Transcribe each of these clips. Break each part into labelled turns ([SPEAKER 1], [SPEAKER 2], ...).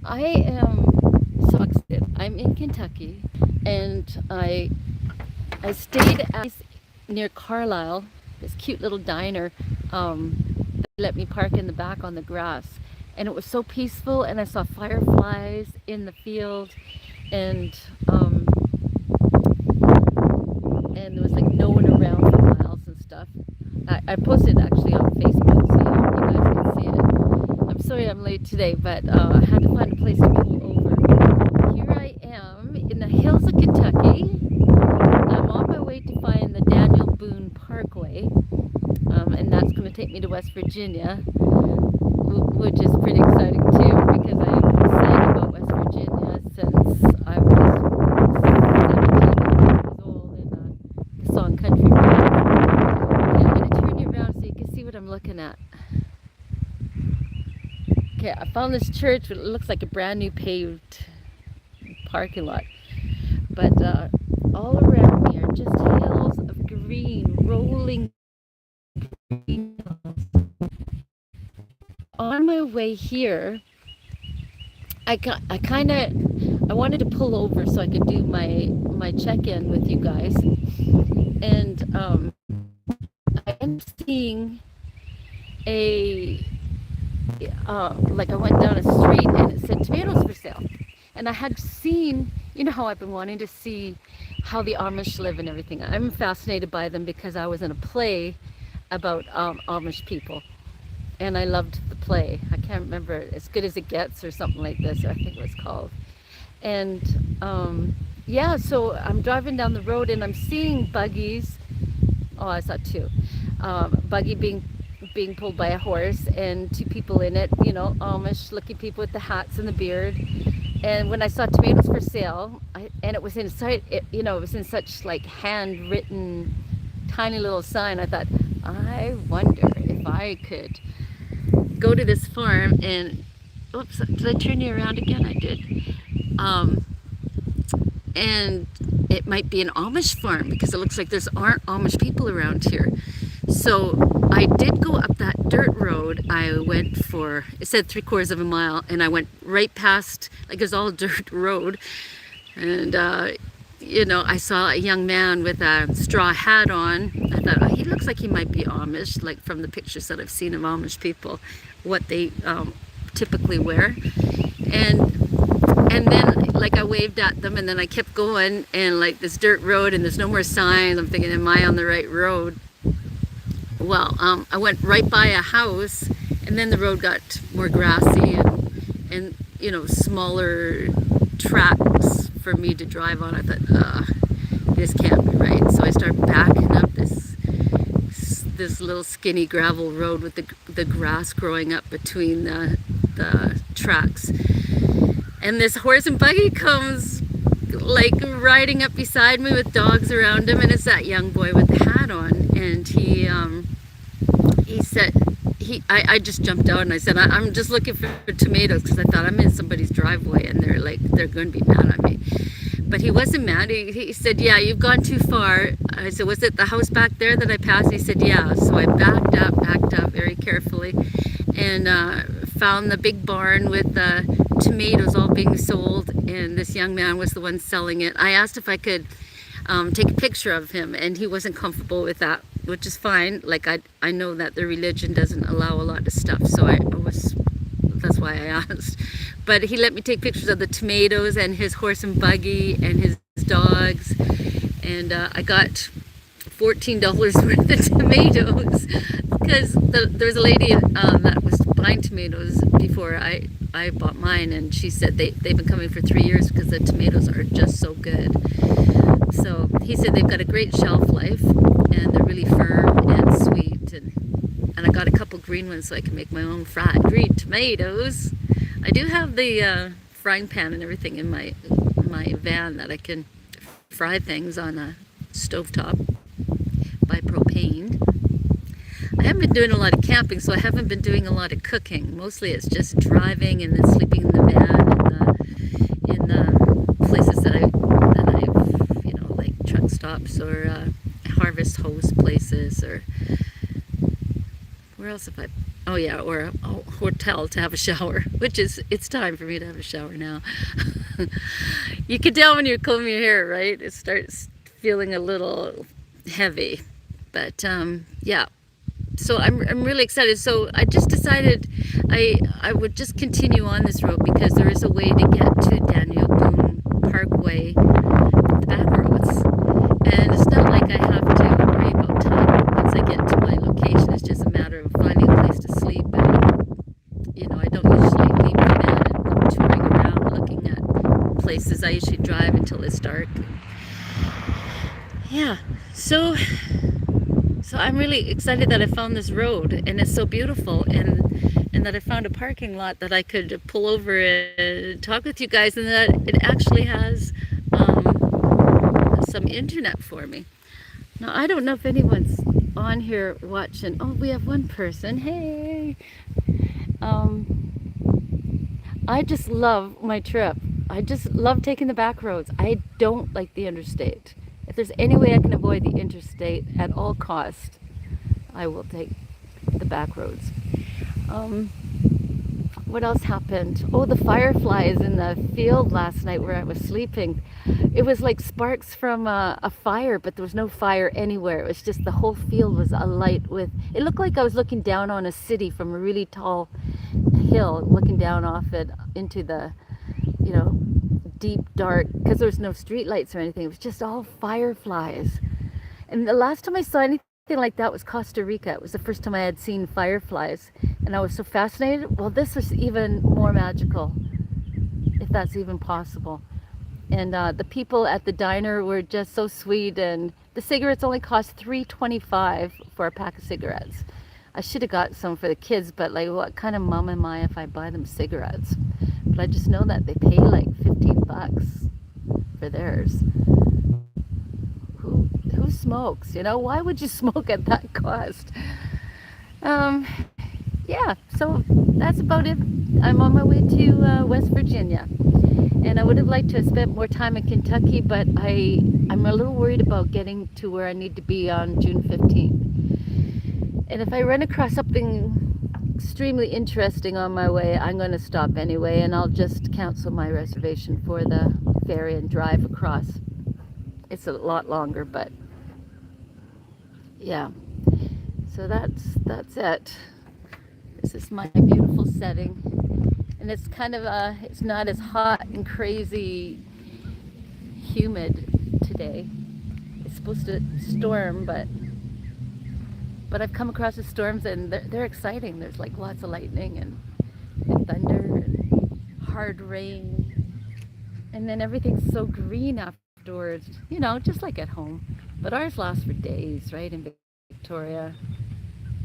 [SPEAKER 1] I am so excited. I'm in Kentucky, and I stayed at near Carlisle, this cute little diner. They let me park in the back on the grass, and it was so peaceful. And I saw fireflies in the field, and um, and there was like no one around for miles and stuff. I posted actually on Facebook so you guys can see it. I'm sorry I'm late today, but I had to find a place to pull over. Here I am in the hills of Kentucky. I'm on my way to find the Daniel Boone Parkway, and that's going to take me to West Virginia, which is pretty exciting too because I've sang about West Virginia since I was 17 years old in the song Country Road. Okay, I'm going to turn you around so you can see what I'm looking at. Okay, I found this church. It looks like a brand new paved parking lot. But all around me are just hills of green, rolling green hills. On my way here, I kind of I wanted to pull over so I could do my check-in with you guys, and I ended up seeing a like I went down a street and it said tomatoes for sale. And I had seen, you know how I've been wanting to see how the Amish live and everything. I'm fascinated by them because I was in a play about Amish people. And I loved the play. I can't remember, As Good as It Gets or something like this, I think it was called. And yeah, so I'm driving down the road and I'm seeing buggies. Oh, I saw two. Buggy being pulled by a horse and two people in it, you know, Amish looking people with the hats and the beard. And when I saw tomatoes for sale, and it was inside, you know, it was in such like handwritten, tiny little sign. I thought, I wonder if I could go to this farm and, oops, did I turn you around again? I did. And it might be an Amish farm because it looks like there's aren't Amish people around here. So I did go up that dirt road. I went for, it said 3/4 of a mile, and I went right past, like it was all dirt road. And, you know, I saw a young man with a straw hat on. I thought, oh, he looks like he might be Amish, like from the pictures that I've seen of Amish people, what they typically wear. And and then like I waved at them and then I kept going and like this dirt road and there's no more signs. I'm thinking, am I on the right road? Well, I went right by a house and then the road got more grassy and you know, smaller tracks for me to drive on. I thought, this can't be right. So I started backing up this little skinny gravel road with the grass growing up between the tracks. And this horse and buggy comes like riding up beside me with dogs around him, and it's that young boy with the hat on. And he said, I just jumped out and I said, I'm just looking for tomatoes because I thought I'm in somebody's driveway and they're going to be mad at me. But he wasn't mad. He said, yeah, you've gone too far. I said, was it the house back there that I passed? He said, yeah. So I backed up very carefully and found the big barn with the tomatoes all being sold, and this young man was the one selling it. I asked if I could take a picture of him, and he wasn't comfortable with that, which is fine. Like I know that the religion doesn't allow a lot of stuff, so that's why I asked. But he let me take pictures of the tomatoes and his horse and buggy and his dogs, and I got $14 worth of tomatoes because there was a lady that was buying tomatoes before I bought mine, and she said they've been coming for 3 years because the tomatoes are just so good. So he said they've got a great shelf life and they're really firm and sweet, and I got a couple green ones so I can make my own fried green tomatoes. I do have the frying pan and everything in my van that I can fry things on a stovetop by propane. I haven't been doing a lot of camping, so I haven't been doing a lot of cooking. Mostly it's just driving and then sleeping in the van in the places that I've, you know, like truck stops or harvest host places, or where else have I Oh yeah, or a hotel to have a shower, which is, it's time for me to have a shower now. You can tell when you comb your hair, right? It starts feeling a little heavy. But yeah, so I'm really excited. So I just decided I would just continue on this road because there is a way to get to Daniel Boone Parkway, the back roads. And it's not like I have to worry about time once I get to my location. It's just a matter of finding a place to sleep. And, you know, I don't usually leave my van and go touring around looking at places. I usually drive until it's dark. Yeah, so I'm really excited that I found this road and it's so beautiful, and that I found a parking lot that I could pull over and talk with you guys, and that it actually has some internet for me. Now I don't know if anyone's on here watching. Oh, we have one person. Hey. I just love my trip. I just love taking the back roads. I don't like the interstate. If there's any way I can avoid the interstate at all cost, I will take the back roads. What else happened? Oh, the fireflies in the field last night where I was sleeping. It was like sparks from a fire, but there was no fire anywhere. It was just the whole field was alight with, it looked like I was looking down on a city from a really tall hill, looking down off it into the, you know, deep dark, because there was no street lights or anything. It was just all fireflies. And the last time I saw anything like that was Costa Rica. It was the first time I had seen fireflies, and I was so fascinated. Well, this was even more magical, if that's even possible. And the people at the diner were just so sweet, and the cigarettes only cost $3.25 for a pack of cigarettes. I should have got some for the kids, but like, what kind of mom am I if I buy them cigarettes? But I just know that they pay like 15 bucks for theirs. Who smokes? You know, why would you smoke at that cost? Yeah, so that's about it. I'm on my way to West Virginia, and I would have liked to have spent more time in Kentucky, but I'm a little worried about getting to where I need to be on June 15th. And if I run across something extremely interesting on my way, I'm going to stop anyway, and I'll just cancel my reservation for the ferry and drive across. It's a lot longer, but yeah. So that's it. This is my beautiful setting, and it's kind of it's not as hot and crazy humid today. It's supposed to storm, but I've come across the storms, and they're exciting. There's like lots of lightning and thunder and hard rain, and then everything's so green afterwards, you know, just like at home. But ours lasts for days, right, in Victoria.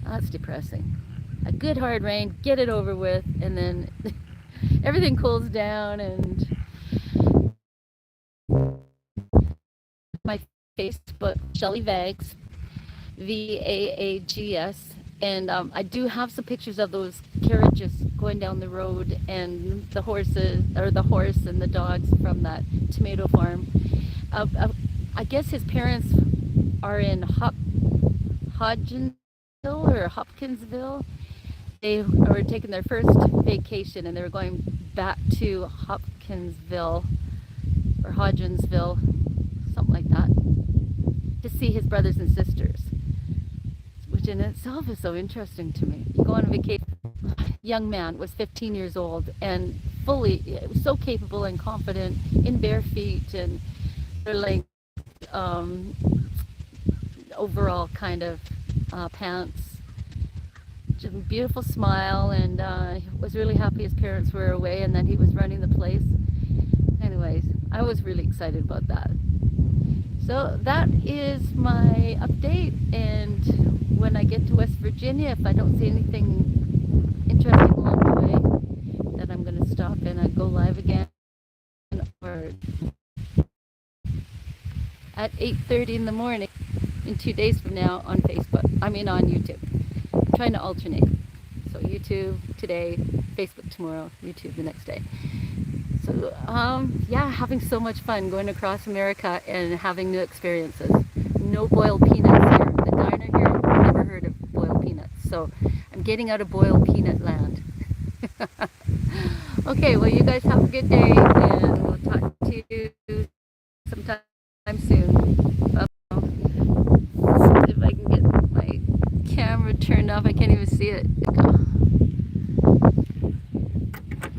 [SPEAKER 1] That's depressing. A good hard rain, get it over with, and then everything cools down. And my Facebook, Shelly Vags, Vaags, and I do have some pictures of those carriages going down the road, and the horses, or the horse and the dogs from that tomato farm. I guess his parents are in Hodgenville or Hopkinsville. They were taking their first vacation, and they were going back to Hopkinsville or Hodgensville, something like that, to see his brothers and sisters, which in itself is so interesting to me. You go on vacation. Young man was 15 years old and fully so capable and confident in bare feet and like overall kind of pants. Just beautiful smile, and was really happy his parents were away and that he was running the place. Anyways, I was really excited about that. So that is my update, and when I get to West Virginia, if I don't see anything interesting along the way, then I'm going to stop and I go live again, or at 8:30 in the morning in 2 days from now on Facebook. I mean on YouTube. I'm trying to alternate. So YouTube today, Facebook tomorrow, YouTube the next day. So yeah, having so much fun going across America and having new experiences. No boiled peanuts here. The diner here, never heard of boiled peanuts. So I'm getting out of boiled peanut land. Okay, well, you guys have a good day, and we'll talk to you sometime soon. If I can get my camera turned off, I can't even see it.